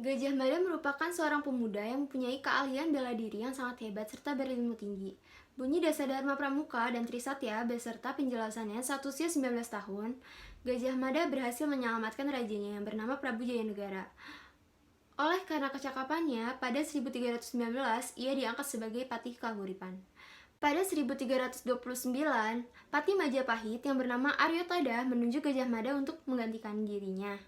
Gajah Mada merupakan seorang pemuda yang mempunyai keahlian bela diri yang sangat hebat serta berilmu tinggi. Bunyi Dasa Dharma Pramuka dan Trisatya beserta penjelasannya saat usia 19 tahun, Gajah Mada berhasil menyelamatkan rajanya yang bernama Prabu Jayanegara. Oleh karena kecakapannya, pada 1319 ia diangkat sebagai Patih Kahuripan. Pada 1329, Patih Majapahit yang bernama Aryo Tada menunjuk Gajah Mada untuk menggantikan dirinya.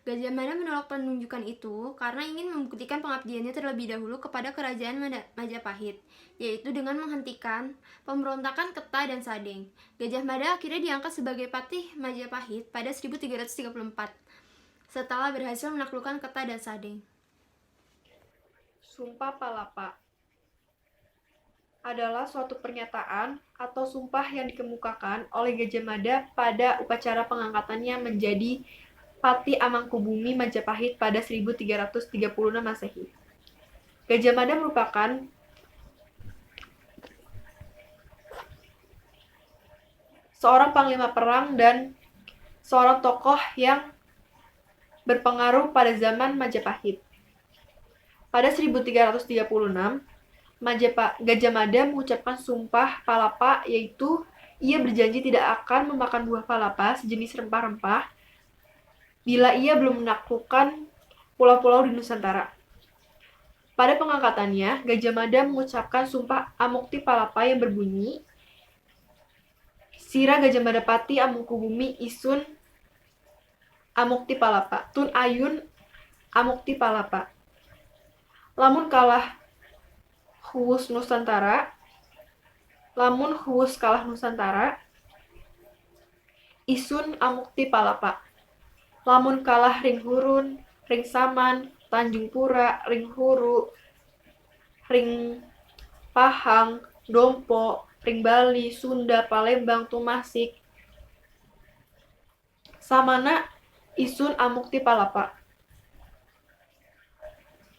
Gajah Mada menolak penunjukan itu karena ingin membuktikan pengabdiannya terlebih dahulu kepada kerajaan Majapahit, yaitu dengan menghentikan pemberontakan Keta dan Sadeng. Gajah Mada akhirnya diangkat sebagai Patih Majapahit pada 1334, setelah berhasil menaklukkan Keta dan Sadeng. Sumpah Palapa adalah suatu pernyataan atau sumpah yang dikemukakan oleh Gajah Mada pada upacara pengangkatannya menjadi Patih Amangkubumi Majapahit pada 1336 Masehi. Gajah Mada merupakan seorang panglima perang dan seorang tokoh yang berpengaruh pada zaman Majapahit. Pada 1336, Gajah Mada mengucapkan sumpah palapa, yaitu ia berjanji tidak akan memakan buah palapa sejenis rempah-rempah bila ia belum menaklukkan pulau-pulau di Nusantara. Pada pengangkatannya, Gajah Mada mengucapkan sumpah Amukti Palapa yang berbunyi, Sira Gajah Mada Pati Amangkubumi Isun Amukti Palapa, Tun Ayun Amukti Palapa. Lamun kalah Huwus Nusantara, lamun Huwus kalah Nusantara, Isun Amukti Palapa. Lamun kalah Ring Hurun, Ring Saman, Tanjung Pura, Ring Huru, Ring Pahang, Dompo, Ring Bali, Sunda, Palembang, Tumasik, Samana, Isun Amukti Palapa.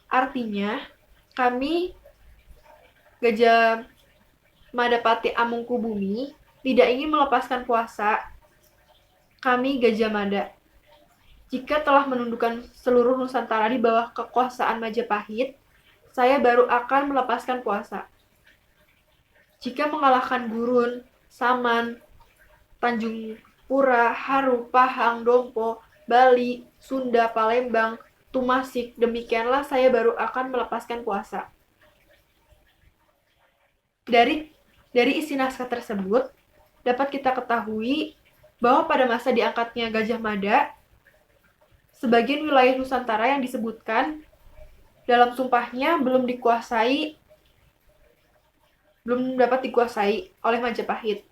Artinya, kami Gajah Mada Pati Amangkubumi tidak ingin melepaskan puasa kami Gajah Mada. Jika telah menundukkan seluruh Nusantara di bawah kekuasaan Majapahit, saya baru akan melepaskan puasa. Jika mengalahkan Gurun, Saman, Tanjung Pura, Haru, Pahang, Dompo, Bali, Sunda, Palembang, Tumasik, demikianlah saya baru akan melepaskan puasa. Dari isi naskah tersebut, dapat kita ketahui bahwa pada masa diangkatnya Gajah Mada, sebagian wilayah Nusantara yang disebutkan dalam sumpahnya belum dapat dikuasai oleh Majapahit.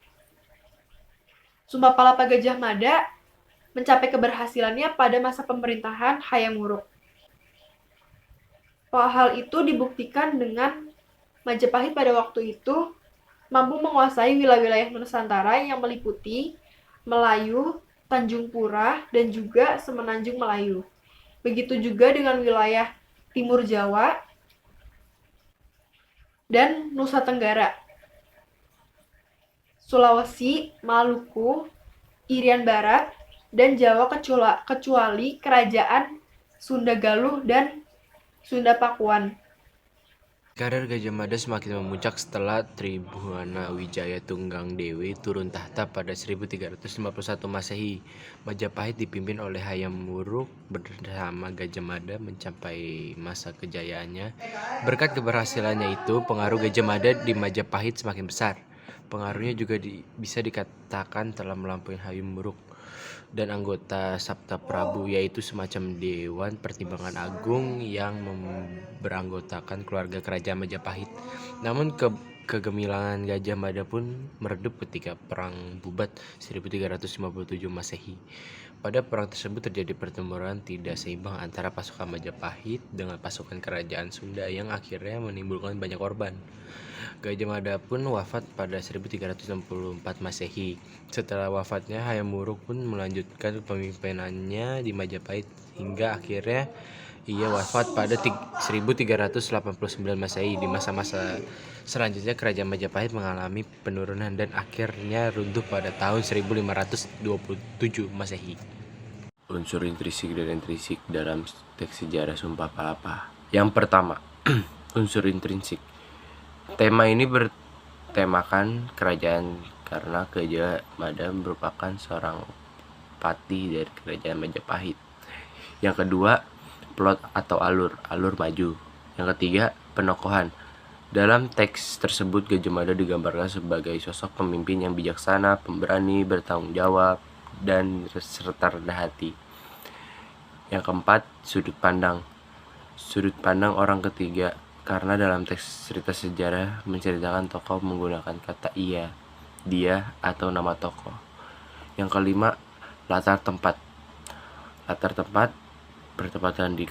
Sumpah Palapa Gajah Mada mencapai keberhasilannya pada masa pemerintahan Hayam Wuruk. Hal itu dibuktikan dengan Majapahit pada waktu itu mampu menguasai wilayah-wilayah Nusantara yang meliputi Melayu, Tanjung Pura, dan juga Semenanjung Melayu. Begitu juga dengan wilayah Timur Jawa dan Nusa Tenggara, Sulawesi, Maluku, Irian Barat, dan Jawa kecuali kerajaan Sunda Galuh dan Sunda Pakuan. Karir Gajah Mada semakin memuncak setelah Tribhuwana Wijaya Tunggang Dewi turun tahta pada 1351 Masehi. Majapahit dipimpin oleh Hayam Wuruk bersama Gajah Mada mencapai masa kejayaannya. Berkat keberhasilannya itu, pengaruh Gajah Mada di Majapahit semakin besar. Pengaruhnya juga bisa dikatakan telah melampaui Hayam Wuruk dan anggota Sabta Prabu, yaitu semacam Dewan Pertimbangan Agung yang beranggotakan keluarga kerajaan Majapahit. Namun kegemilangan Gajah Mada pun meredup ketika Perang Bubat 1357 Masehi. Pada perang tersebut terjadi pertempuran tidak seimbang antara pasukan Majapahit dengan pasukan kerajaan Sunda yang akhirnya menimbulkan banyak korban. Gajah Mada pun wafat pada 1364 Masehi. Setelah wafatnya, Hayam Wuruk pun melanjutkan kepemimpinannya di Majapahit hingga akhirnya ia wafat pada 1389 Masehi. Di masa-masa selanjutnya kerajaan Majapahit mengalami penurunan dan akhirnya runtuh pada tahun 1527 Masehi. unsur intrinsik dan intrinsik dalam teks sejarah Sumpah Palapa. Yang pertama, unsur intrinsik. Tema ini bertemakan kerajaan karena Gajah Mada merupakan seorang patih dari kerajaan Majapahit. Yang kedua, plot atau alur maju. Yang ketiga, penokohan. Dalam teks tersebut Gajah Mada digambarkan sebagai sosok pemimpin yang bijaksana, pemberani, bertanggung jawab, dan serta rendah hati. Yang keempat, sudut pandang. Sudut pandang orang ketiga, karena dalam teks cerita sejarah menceritakan tokoh menggunakan kata ia, dia, atau nama tokoh. Yang kelima, latar tempat. Latar tempat bertepatan di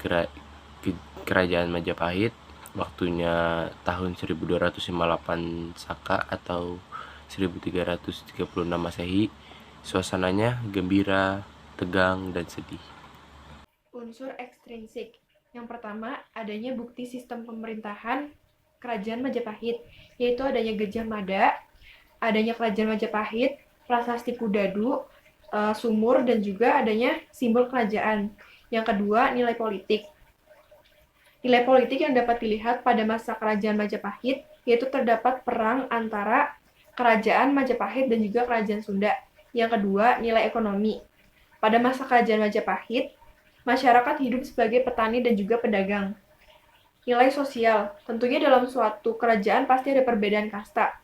kerajaan Majapahit, waktunya tahun 1258 Saka atau 1336 Masehi. Suasananya gembira, tegang, dan sedih. Unsur ekstrinsik. Yang pertama, adanya bukti sistem pemerintahan kerajaan Majapahit, yaitu adanya Gajah Mada, adanya kerajaan Majapahit, prasasti Kudadu, sumur, dan juga adanya simbol kerajaan. Yang kedua, nilai politik. Nilai politik yang dapat dilihat pada masa kerajaan Majapahit, yaitu terdapat perang antara kerajaan Majapahit dan juga kerajaan Sunda. Yang kedua, nilai ekonomi. Pada masa kerajaan Majapahit, masyarakat hidup sebagai petani dan juga pedagang. Nilai sosial, tentunya dalam suatu kerajaan pasti ada perbedaan kasta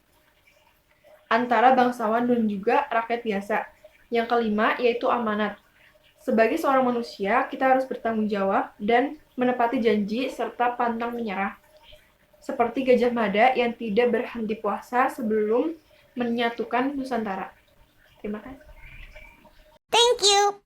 antara bangsawan dan juga rakyat biasa. Yang kelima, yaitu amanat. Sebagai seorang manusia, kita harus bertanggung jawab dan menepati janji serta pantang menyerah. Seperti Gajah Mada yang tidak berhenti puasa sebelum menyatukan Nusantara. Terima kasih. Thank you.